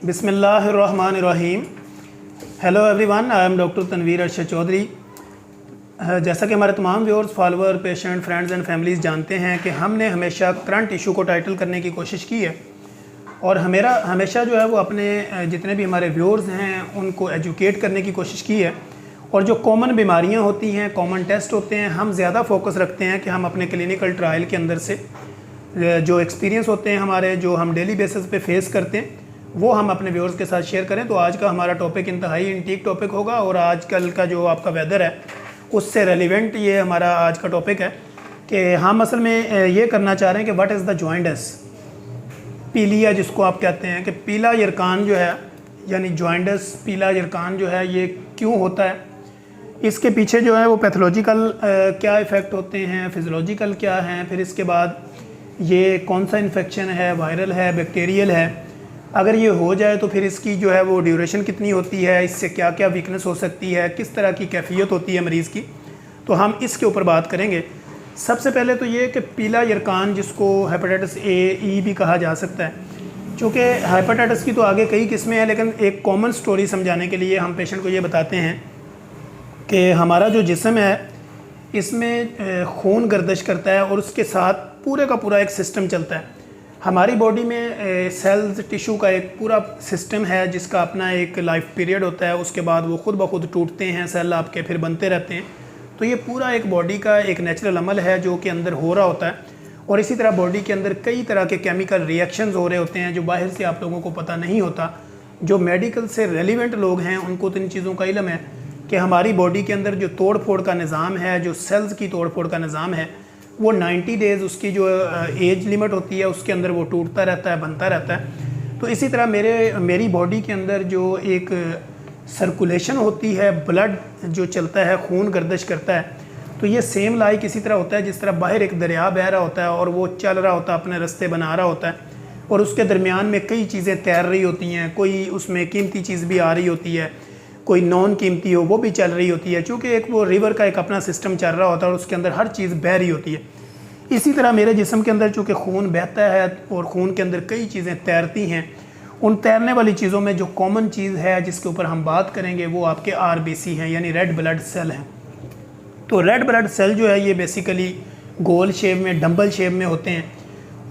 बिस्मिल्लाहिर्रहमानिर्रहीम। Hello everyone, I am doctor Tanveer Arshad Chaudhary. जैसा कि हमारे तमाम viewers, follower, patient, friends and families जानते हैं कि हमने हमेशा करंट इशू को टाइटल करने की कोशिश की है और हमेशा जो है वो अपने जितने भी हमारे व्यूअर्स हैं उनको एजुकेट करने की कोशिश की है। और जो कॉमन बीमारियां होती हैं, कॉमन टेस्ट होते हैं, हम ज़्यादा फोकस रखते हैं कि हम अपने क्लिनिकल ट्रायल के अंदर से जो एक्सपीरियंस होते हैं हमारे, जो हम डेली बेसिस पे फेस करते हैं, वो हम अपने व्यूअर्स के साथ शेयर करें। तो आज का हमारा टॉपिक इंतहाई इंटीक टॉपिक होगा और आजकल का जो आपका वेदर है उससे रेलिवेंट ये हमारा आज का टॉपिक है कि हम असल में ये करना चाह रहे हैं कि व्हाट इज़ द जॉइंटस पीलिया, जिसको आप कहते हैं कि पीला यरकान जो है, यानी जॉइंटस पीला यरकान जो है ये क्यों होता है, इसके पीछे जो है वो पैथोलॉजिकल क्या इफ़ेक्ट होते हैं, फिजियोलॉजिकल क्या हैं, फिर इसके बाद ये कौन सा इन्फेक्शन है, वायरल है, बैक्टीरियल है, अगर ये हो जाए तो फिर इसकी जो है वो ड्यूरेशन कितनी होती है, इससे क्या क्या वीकनेस हो सकती है, किस तरह की कैफियत होती है मरीज़ की, तो हम इसके ऊपर बात करेंगे। सबसे पहले तो ये कि पीला यरकान, जिसको हेपेटाइटिस ए, ई भी कहा जा सकता है, चूँकि हेपेटाइटिस की तो आगे कई किस्में हैं, लेकिन एक कॉमन स्टोरी समझाने के लिए हम पेशेंट को ये बताते हैं कि हमारा जो जिस्म है इसमें खून गर्दिश करता है और उसके साथ पूरे का पूरा एक सिस्टम चलता है। हमारी बॉडी में सेल्स, टिश्यू का एक पूरा सिस्टम है जिसका अपना एक लाइफ पीरियड होता है, उसके बाद वो खुद ब खुद टूटते हैं सेल आपके, फिर बनते रहते हैं। तो ये पूरा एक बॉडी का एक नेचुरल अमल है जो कि अंदर हो रहा होता है। और इसी तरह बॉडी के अंदर कई तरह के केमिकल रिएक्शंस हो रहे होते हैं जो बाहर से आप लोगों को पता नहीं होता। जो मेडिकल से रेलिवेंट लोग हैं उनको तो इन चीज़ों का इल्म है कि हमारी बॉडी के अंदर जो तोड़ फोड़ का निज़ाम है, जो सेल्स की तोड़ फोड़ का निज़ाम है, वो 90 डेज़ उसकी जो एज लिमिट होती है उसके अंदर वो टूटता रहता है, बनता रहता है। तो इसी तरह मेरी बॉडी के अंदर जो एक सर्कुलेशन होती है, ब्लड जो चलता है, खून गर्दिश करता है, तो ये सेम लाइक इसी तरह होता है जिस तरह बाहर एक दरिया बह रहा होता है और वो चल रहा होता है, अपने रास्ते बना रहा होता है और उसके दरमियान में कई चीज़ें तैर रही होती हैं, कोई उसमें कीमती चीज़ भी आ रही होती है, कोई नॉन कीमती हो वो भी चल रही होती है, क्योंकि एक वो रिवर का एक अपना सिस्टम चल रहा होता है और उसके अंदर हर चीज़ बह रही होती है। इसी तरह मेरे जिस्म के अंदर चूँकि खून बहता है और खून के अंदर कई चीज़ें तैरती हैं, उन तैरने वाली चीज़ों में जो कॉमन चीज़ है जिसके ऊपर हम बात करेंगे वो आपके RBC हैं, यानी रेड ब्लड सेल हैं। तो रेड ब्लड सेल जो है ये बेसिकली गोल शेप में, डंबल शेप में होते हैं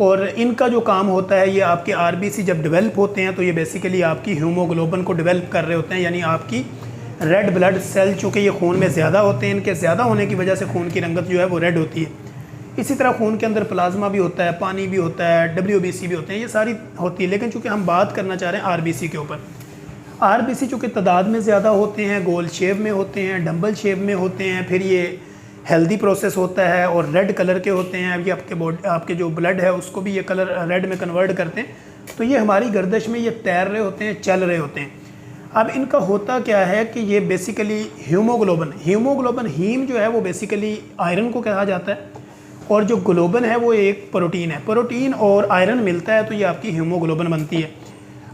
और इनका जो काम होता है, ये आपके RBC जब डेवलप होते हैं तो ये बेसिकली आपकी हीमोग्लोबिन को डेवलप कर रहे होते हैं, यानी आपकी रेड ब्लड सेल, चूँकि ये खून में ज़्यादा होते हैं, इनके ज़्यादा होने की वजह से खून की रंगत जो है वो रेड होती है। इसी तरह खून के अंदर प्लाज्मा भी होता है, पानी भी होता है, WBC भी होते हैं, ये सारी होती है। लेकिन चूँकि हम बात करना चाह रहे हैं RBC के ऊपर, RBC चूँकि तादाद में ज़्यादा होते हैं, गोल शेप में होते हैं, डंबल शेप में होते हैं, फिर ये हेल्दी प्रोसेस होता है और रेड कलर के होते हैं। अभी आपके जो ब्लड है उसको भी ये कलर रेड में कन्वर्ट करते हैं। तो ये हमारी गर्दश में ये तैर रहे होते हैं, चल रहे होते हैं। अब इनका होता क्या है कि ये बेसिकली हीमोग्लोबिन हीम जो है वो बेसिकली आयरन को कहा जाता है और जो ग्लोबिन है वो एक प्रोटीन है। प्रोटीन और आयरन मिलता है तो ये आपकी हीमोग्लोबिन बनती है।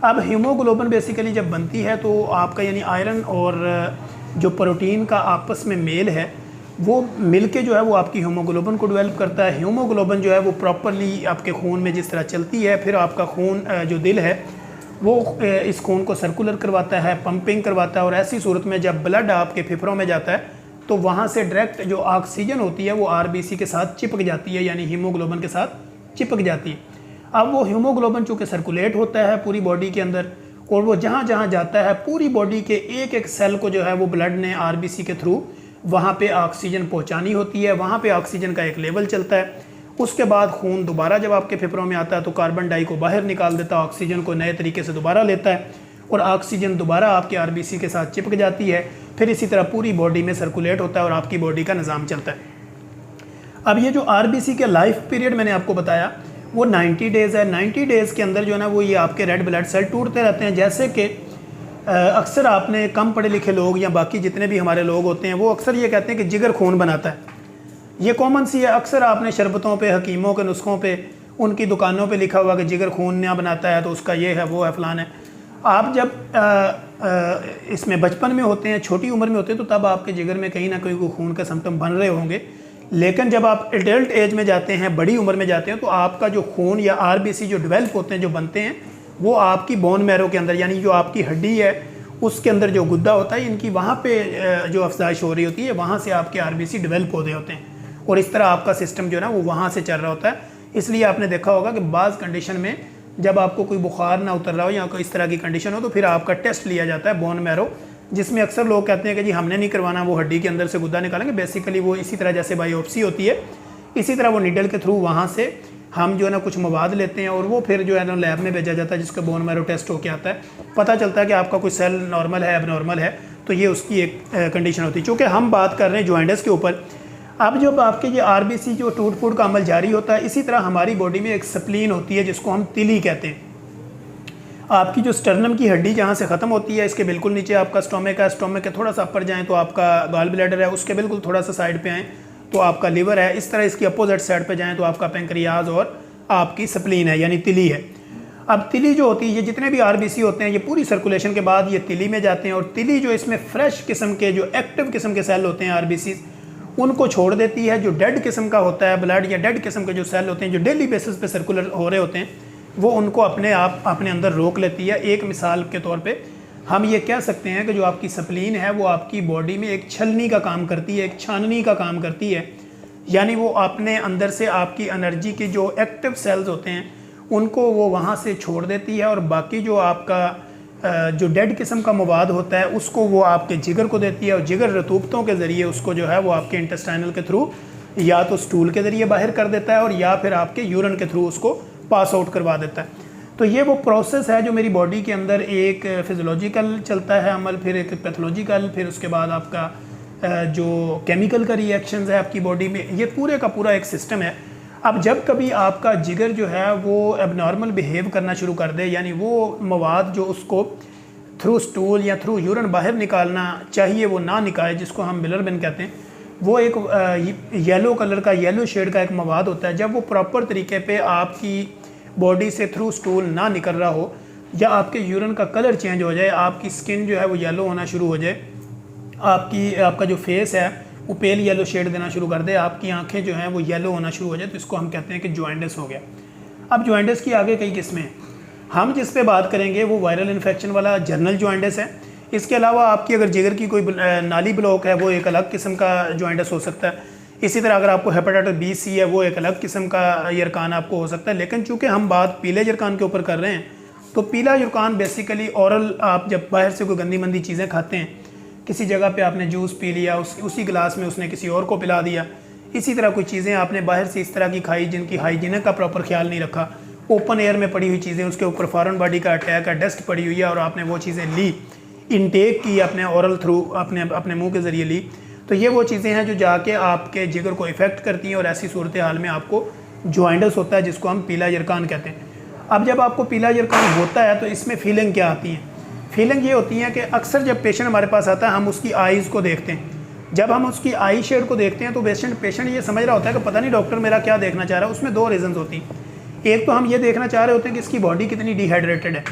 अब हीमोग्लोबिन बेसिकली जब बनती है तो आपका यानी आयरन और जो प्रोटीन का आपस में मेल है वो मिलके जो है वो आपकी हीमोग्लोबिन को डेवलप करता है। हीमोग्लोबिन जो है वो प्रॉपरली आपके खून में जिस तरह चलती है, फिर आपका खून जो दिल है वो इस खून को सर्कुलर करवाता है, पंपिंग करवाता है और ऐसी सूरत में जब ब्लड आपके फेफड़ों में जाता है तो वहाँ से डायरेक्ट जो ऑक्सीजन होती है वो RBC के साथ चिपक जाती है, यानी हीमोग्लोबिन के साथ चिपक जाती है। अब वो हीमोग्लोबिन चूँकि सर्कुलेट होता है पूरी बॉडी के अंदर और वो जहाँ जहाँ जाता है पूरी बॉडी के एक एक सेल को जो है वो ब्लड ने RBC के थ्रू वहाँ पे ऑक्सीजन पहुँचानी होती है। वहाँ पे ऑक्सीजन का एक लेवल चलता है। उसके बाद खून दोबारा जब आपके फेफड़ों में आता है तो कार्बन डाई को बाहर निकाल देता है, ऑक्सीजन को नए तरीके से दोबारा लेता है और ऑक्सीजन दोबारा आपके RBC के साथ चिपक जाती है। फिर इसी तरह पूरी बॉडी में सर्कुलेट होता है और आपकी बॉडी का निज़ाम चलता है। अब ये जो RBC के लाइफ पीरियड मैंने आपको बताया वो 90 डेज़ है। 90 डेज़ के अंदर जो है ना वो ये आपके रेड ब्लड सेल टूटते रहते हैं। जैसे कि अक्सर आपने कम पढ़े लिखे लोग या बाकी जितने भी हमारे लोग होते हैं वो अक्सर ये कहते हैं कि जिगर खून बनाता है। ये कॉमन सी है। अक्सर आपने शरबतों पे, हकीमों के नुस्खों पे, उनकी दुकानों पे लिखा हुआ कि जिगर खून ना बनाता है तो उसका ये है, वो है, फलान है। आप जब इसमें बचपन में होते हैं, छोटी उम्र में होते हैं, तो तब आपके जिगर में कहीं ना कहीं कोई खून का सिम्टम बन रहे होंगे। लेकिन जब आप एडल्ट एज में जाते हैं, बड़ी उम्र में जाते हैं, तो आपका जो खून या RBC जो डेवलप होते हैं, जो बनते हैं, वो आपकी बोन मैरो के अंदर, यानी जो आपकी हड्डी है उसके अंदर जो गुद्दा होता है, इनकी वहाँ पे जो अफजाइश हो रही होती है, वहाँ से आपके आरबीसी डेवलप हो रहे होते हैं और इस तरह आपका सिस्टम जो है ना वो वहाँ से चल रहा होता है। इसलिए आपने देखा होगा कि बाज़ कंडीशन में जब आपको कोई बुखार ना उतर रहा हो या कोई इस तरह की कंडीशन हो तो फिर आपका टेस्ट लिया जाता है बोन मैरो, जिसमें अक्सर लोग कहते हैं कि जी हमने नहीं करवाना, वो हड्डी के अंदर से गुद्दा निकालेंगे। बेसिकली वो इसी तरह जैसे बायोप्सी होती है, इसी तरह वो नीडल के थ्रू वहाँ से हम जो है ना कुछ मवाद लेते हैं और वो फिर जो है ना लैब में भेजा जाता है, जिसका बोन मैरो टेस्ट होकर आता है। पता चलता है कि आपका कोई सेल नॉर्मल है, एबनॉर्मल है, तो ये उसकी एक कंडीशन होती है। चूँकि हम बात कर रहे हैं जॉइंटस के ऊपर, अब जब आपके ये आरबीसी जो टूट फूट का अमल जारी होता है, इसी तरह हमारी बॉडी में एक स्प्लीन होती है जिसको हम तिली कहते हैं। आपकी जो स्टर्नम की हड्डी जहाँ से ख़त्म होती है, इसके बिल्कुल नीचे आपका स्टोमक है, स्टोमक के थोड़ा सा अपर जाएँ तो आपका गॉल ब्लैडर है, उसके बिल्कुल थोड़ा सा साइड पे आएँ तो आपका लिवर है, इस तरह इसकी अपोजिट साइड पे जाएँ तो आपका पेंक्रियाज और आपकी स्प्लीन है, यानी तिली है। अब तिली जो होती है, ये जितने भी आरबीसी होते हैं ये पूरी सर्कुलेशन के बाद ये तिली में जाते हैं और तिली जो इसमें फ्रेश किस्म के जो एक्टिव किस्म के सेल होते हैं आरबीसी, उनको छोड़ देती है। जो डेड किस्म का होता है ब्लड या डेड किस्म के जो सेल होते हैं जो डेली बेसिस पे सर्कुलर हो रहे होते हैं, वो उनको अपने आप अपने अंदर रोक लेती है। एक मिसाल के तौर पे हम ये कह सकते हैं कि जो आपकी स्प्लीन है वो आपकी बॉडी में एक छलनी का काम करती है, एक छाननी का काम करती है, यानी वो अपने अंदर से आपकी एनर्जी के जो एक्टिव सेल्स होते हैं उनको वो वहाँ से छोड़ देती है और बाकी जो आपका जो डेड किस्म का मवाद होता है उसको वो आपके जिगर को देती है और जिगर रतूबतों के ज़रिए उसको जो है वो आपके इंटेस्टाइनल के थ्रू या तो स्टूल के ज़रिए बाहर कर देता है और या फिर आपके यूरिन के थ्रू उसको पास आउट करवा देता है। तो ये वो प्रोसेस है जो मेरी बॉडी के अंदर एक फिजियोलॉजिकल चलता है अमल, फिर एक पैथोलॉजिकल, फिर उसके बाद आपका जो केमिकल का रिएक्शंस है आपकी बॉडी में, ये पूरे का पूरा एक सिस्टम है। अब जब कभी आपका जिगर जो है वो एबनॉर्मल बिहेव करना शुरू कर दे, यानी वो मवाद जो उसको थ्रू स्टूल या थ्रू यूरिन बाहर निकालना चाहिए वो ना निकाले, जिसको हम बिलरबिन कहते हैं, वो एक येलो कलर का, येलो शेड का एक मवाद होता है। जब वो प्रॉपर तरीके पे आपकी बॉडी से थ्रू स्टूल ना निकल रहा हो या आपके यूरिन का कलर चेंज हो जाए, आपकी स्किन जो है वो येलो होना शुरू हो जाए, आपका जो फेस है वो पेल येलो शेड देना शुरू कर दे, आपकी आंखें जो हैं वो येलो होना शुरू हो जाए, तो इसको हम कहते हैं कि जॉइंटिस हो गया। अब जॉइंटिस की आगे कई किस्में हैं, हम जिस पे बात करेंगे वो वायरल इन्फेक्शन वाला जर्नल जॉइंटिस है। इसके अलावा आपकी अगर जिगर की कोई नाली ब्लॉक है वो एक अलग किस्म का जॉइंटिस हो सकता है। इसी तरह अगर आपको हेपेटाइटिस बी सी है वो एक अलग किस्म का यरकान आपको हो सकता है। लेकिन चूँकि हम बात पीले यरकान के ऊपर कर रहे हैं, तो पीला यरकान बेसिकली औरल, आप जब बाहर से कोई गंदी मंदी चीज़ें खाते हैं, किसी जगह पे आपने जूस पी लिया, उसी गिलास में उसने किसी और को पिला दिया, इसी तरह कोई चीज़ें आपने बाहर से इस तरह की खाई जिनकी हाइजीन का प्रॉपर ख्याल नहीं रखा, ओपन एयर में पड़ी हुई चीज़ें, उसके ऊपर फॉरेन बॉडी का अटैक है, डस्ट पड़ी हुई है और आपने वो चीज़ें ली, इनटेक की अपने औरल थ्रू, अपने मुंह के ज़रिए ली, तो ये वो चीज़ें हैं जो जाके आपके जिगर को इफ़ेक्ट करती हैं और ऐसी सूरत हाल में आपको जॉइंटिस होता है, जिसको हम पीला यरकान कहते हैं। अब जब आपको पीला यरकान होता है तो इसमें फीलिंग क्या आती है? फीलिंग ये होती है कि अक्सर जब पेशेंट हमारे पास आता है हम उसकी आइज़ को देखते हैं। जब हम उसकी आई शेड को देखते हैं तो पेशेंट ये समझ रहा होता है कि पता नहीं डॉक्टर मेरा क्या देखना चाह रहा है। उसमें दो रीज़न्स होती हैं, एक तो हम ये देखना चाह रहे होते हैं कि इसकी बॉडी कितनी डिहाइड्रेटेड है,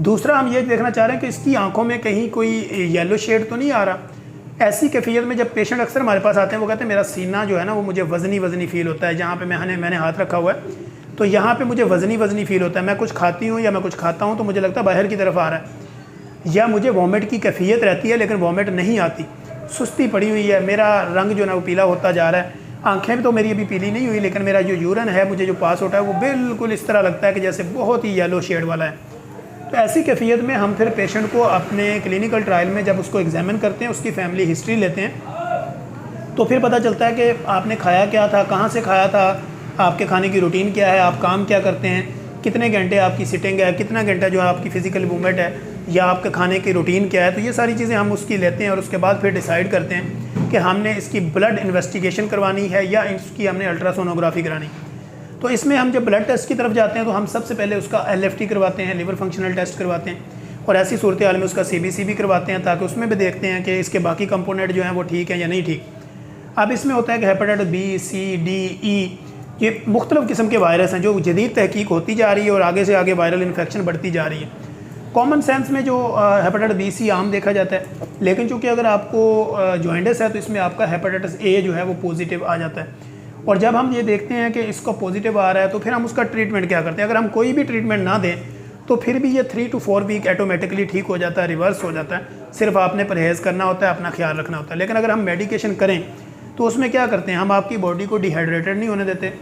दूसरा हम ये देखना चाह रहे हैं कि इसकी आंखों में कहीं कोई येलो शेड तो नहीं आ रहा। ऐसी कैफियत में जब पेशेंट अक्सर हमारे पास आते हैं वो कहते हैं मेरा सीना जो है ना वो मुझे वज़नी फील होता है, जहाँ पे मैंने हाथ रखा हुआ है तो यहाँ पे मुझे वज़नी फील होता है, मैं कुछ खाती हूँ या मैं कुछ खाता हूँ तो मुझे लगता है बाहर की तरफ आ रहा है, या मुझे वॉमिट की कैफियत रहती है लेकिन वॉमिट नहीं आती, सुस्ती पड़ी हुई है, मेरा रंग जो है ना वो पीला होता जा रहा है, आंखें भी तो मेरी अभी पीली नहीं हुई लेकिन मेरा जो यूरिन है मुझे जो पास होता है वो बिल्कुल इस तरह लगता है कि जैसे बहुत ही येलो शेड वाला है। तो ऐसी कैफियत में हम फिर पेशेंट को अपने क्लिनिकल ट्रायल में जब उसको एग्जामिन करते हैं, उसकी फैमिली हिस्ट्री लेते हैं, तो फिर पता चलता है कि आपने खाया क्या था, कहाँ से खाया था, आपके खाने की रूटीन क्या है, आप काम क्या करते हैं, कितने घंटे आपकी सिटिंग है, कितना घंटा जो है आपकी फ़िज़िकल मूवमेंट है, या आपके खाने की रूटीन क्या है। तो ये सारी चीज़ें हम उसकी लेते हैं और उसके बाद फिर डिसाइड करते हैं कि हमने इसकी ब्लड इन्वेस्टिगेशन करवानी है या इसकी हमने अल्ट्रासोनोग्राफी करानी। तो इसमें हम जब ब्लड टेस्ट की तरफ जाते हैं तो हम सबसे पहले उसका LFT करवाते हैं, लिवर फंक्शनल टेस्ट करवाते हैं, और ऐसी सूरत हाल में उसका CBC भी करवाते हैं ताकि उसमें भी देखते हैं कि इसके बाकी कंपोनेंट जो हैं वो ठीक है या नहीं ठीक। अब इसमें होता है कि hepatitis B, C, D, E ये मुख्तलिफ़ किस्म के वायरस हैं जो जदीद तहकीक होती जा रही है और आगे से आगे वायरल इन्फेक्शन बढ़ती जा रही है। कॉमन सेंस में जो हेपेटाइटिस B, C आम देखा जाता है, लेकिन चूँकि अगर आपको जॉइंटिस है तो इसमें आपका हेपेटाइटिस A जो है वो पॉजिटिव आ जाता है। और जब हम ये देखते हैं कि इसको पॉजिटिव आ रहा है तो फिर हम उसका ट्रीटमेंट क्या करते हैं। अगर हम कोई भी ट्रीटमेंट ना दें तो फिर भी ये 3 to 4 वीक ऑटोमेटिकली ठीक हो जाता है, रिवर्स हो जाता है। सिर्फ आपने परहेज़ करना होता है, अपना ख्याल रखना होता है। लेकिन अगर हम मेडिकेशन करें तो उसमें क्या करते हैं, हम आपकी बॉडी को डिहाइड्रेटेड नहीं होने देते,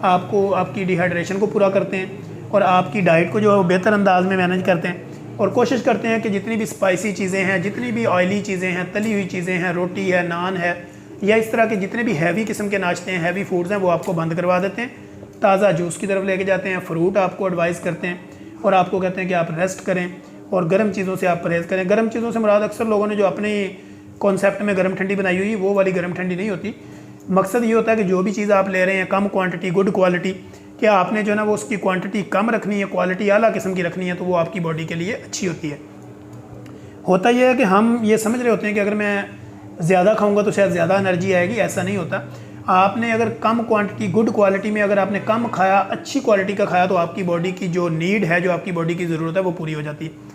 आपको आपकी डिहाइड्रेशन को पूरा करते हैं और आपकी डाइट को जो है वो बेहतर अंदाज में मैनेज करते हैं और कोशिश करते हैं कि जितनी भी स्पाइसी चीज़ें हैं, जितनी भी ऑयली चीज़ें हैं, तली हुई चीज़ें हैं, रोटी है, नान है या इस तरह के जितने भी हैवी किस्म के नाश्ते हैं, हैवी फूड्स हैं, वो आपको बंद करवा देते हैं। ताज़ा जूस की तरफ लेके जाते हैं, फ्रूट आपको एडवाइस करते हैं और आपको कहते हैं कि आप रेस्ट करें और गर्म चीज़ों से आप परहेज़ करें। गर्म चीज़ों से मुराद अक्सर लोगों ने जो अपने कॉन्सेप्ट में गर्म ठंडी बनाई हुई, वो वाली गर्म ठंडी नहीं होती। मकसद ये होता है कि जो भी चीज़ आप ले रहे हैं कम क्वांटिटी गुड क्वालिटी, क्या आपने जो है ना वो उसकी क्वांटिटी कम रखनी है, क्वालिटी आला किस्म की रखनी है, तो वो आपकी बॉडी के लिए अच्छी होती है। होता यह है कि हम ये समझ रहे होते हैं कि अगर मैं ज़्यादा खाऊंगा तो शायद ज़्यादा एनर्जी आएगी, ऐसा नहीं होता। आपने अगर कम क्वांटिटी गुड क्वालिटी में अगर आपने कम खाया, अच्छी क्वालिटी का खाया, तो आपकी बॉडी की जो नीड है, जो आपकी बॉडी की ज़रूरत है, वो पूरी हो जाती है।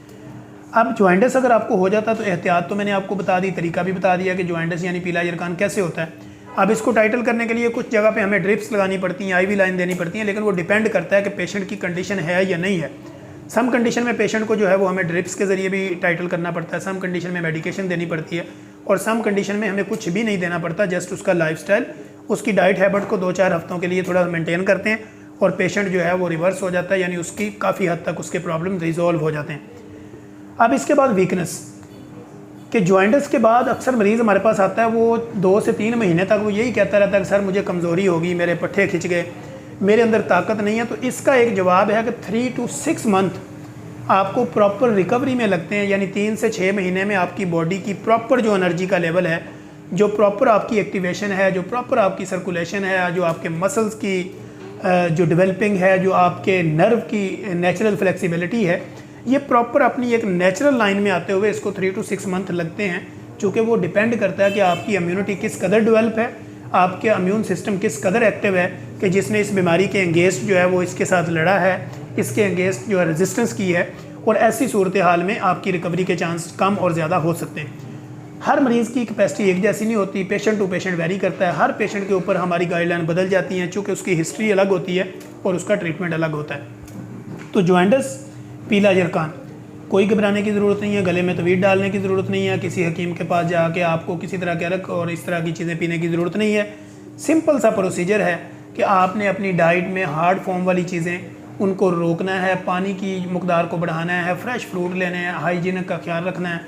अब जॉइंटस अगर आपको हो जाता है तो एहतियात तो मैंने आपको बता दी, तरीका भी बता दिया कि जॉइंटस यानी पीला यरकान कैसे होता है। अब इसको टाइटल करने के लिए कुछ जगह पे हमें ड्रिप्स लगानी पड़ती हैं, IV लाइन देनी पड़ती हैं, लेकिन वो डिपेंड करता है कि पेशेंट की कंडीशन है या नहीं है। सम कंडीशन में पेशेंट को जो है वो हमें ड्रिप्स के ज़रिए भी टाइटल करना पड़ता है, सम कंडीशन में मेडिकेशन देनी पड़ती है और सम कंडीशन में हमें कुछ भी नहीं देना पड़ता, जस्ट उसका लाइफस्टाइल, उसकी डाइट हैबिट को 2-4 हफ्तों के लिए थोड़ा मेंटेन करते हैं और पेशेंट जो है वो रिवर्स हो जाता है, यानी उसकी काफ़ी हद तक उसके प्रॉब्लम रिजॉल्व हो जाते हैं। अब इसके बाद वीकनेस कि जॉइंटस के बाद अक्सर मरीज़ हमारे पास आता है, वो 2 से 3 महीने तक वो यही कहता रहता है कि सर मुझे कमज़ोरी होगी, मेरे पट्ठे खिंच गए, मेरे अंदर ताकत नहीं है। तो इसका एक जवाब है कि 3 to 6 मंथ आपको प्रॉपर रिकवरी में लगते हैं, यानी 3 से 6 महीने में आपकी बॉडी की प्रॉपर जो एनर्जी का लेवल है, जो प्रॉपर आपकी एक्टिवेशन है, जो प्रॉपर आपकी सर्कुलेशन है, जो आपके मसल्स की जो डेवलपिंग है, जो आपके नर्व की नेचुरल फ्लेक्सिबिलिटी है, ये प्रॉपर अपनी एक नेचुरल लाइन में आते हुए इसको 3 to 6 मंथ लगते हैं। चूँकि वो डिपेंड करता है कि आपकी इम्यूनिटी किस कदर डेवलप है, आपके इम्यून सिस्टम किस कदर एक्टिव है कि जिसने इस बीमारी के अगेंस्ट जो है वो इसके साथ लड़ा है, इसके अगेंस्ट जो है रेजिस्टेंस की है, और ऐसी सूरत हाल में आपकी रिकवरी के चांस कम और ज़्यादा हो सकते हैं। हर मरीज़ की कैपेसिटी एक जैसी नहीं होती, पेशेंट टू पेशेंट वेरी करता है। हर पेशेंट के ऊपर हमारी गाइडलाइन बदल जाती हैं, चूँकि उसकी हिस्ट्री अलग होती है और उसका ट्रीटमेंट अलग होता है। तो जॉइंटस पीला यरकान, कोई घबराने की ज़रूरत नहीं है, गले में तवीज़ डालने की ज़रूरत नहीं है, किसी हकीम के पास जाके आपको किसी तरह के अरक और इस तरह की चीज़ें पीने की ज़रूरत नहीं है। सिंपल सा प्रोसीजर है कि आपने अपनी डाइट में हार्ड फॉर्म वाली चीज़ें उनको रोकना है, पानी की मकदार को बढ़ाना है, फ्रेश फ्रूट लेने हैं, हाइजीन का ख्याल रखना है,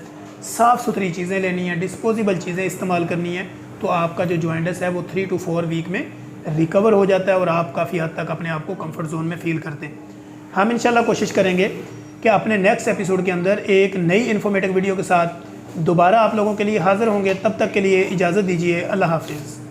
साफ़ सुथरी चीज़ें लेनी है, डिस्पोजेबल चीज़ें इस्तेमाल करनी है, तो आपका जो जॉइंटस है वो 3 to 4 वीक में रिकवर हो जाता है और आप काफ़ी हद तक अपने आप को कंफर्ट जोन में फ़ील करते हैं। हम इंशाल्लाह कोशिश करेंगे कि अपने नेक्स्ट एपिसोड के अंदर एक नई इन्फॉर्मेटिव वीडियो के साथ दोबारा आप लोगों के लिए हाज़िर होंगे। तब तक के लिए इजाज़त दीजिए। अल्लाह हाफिज़।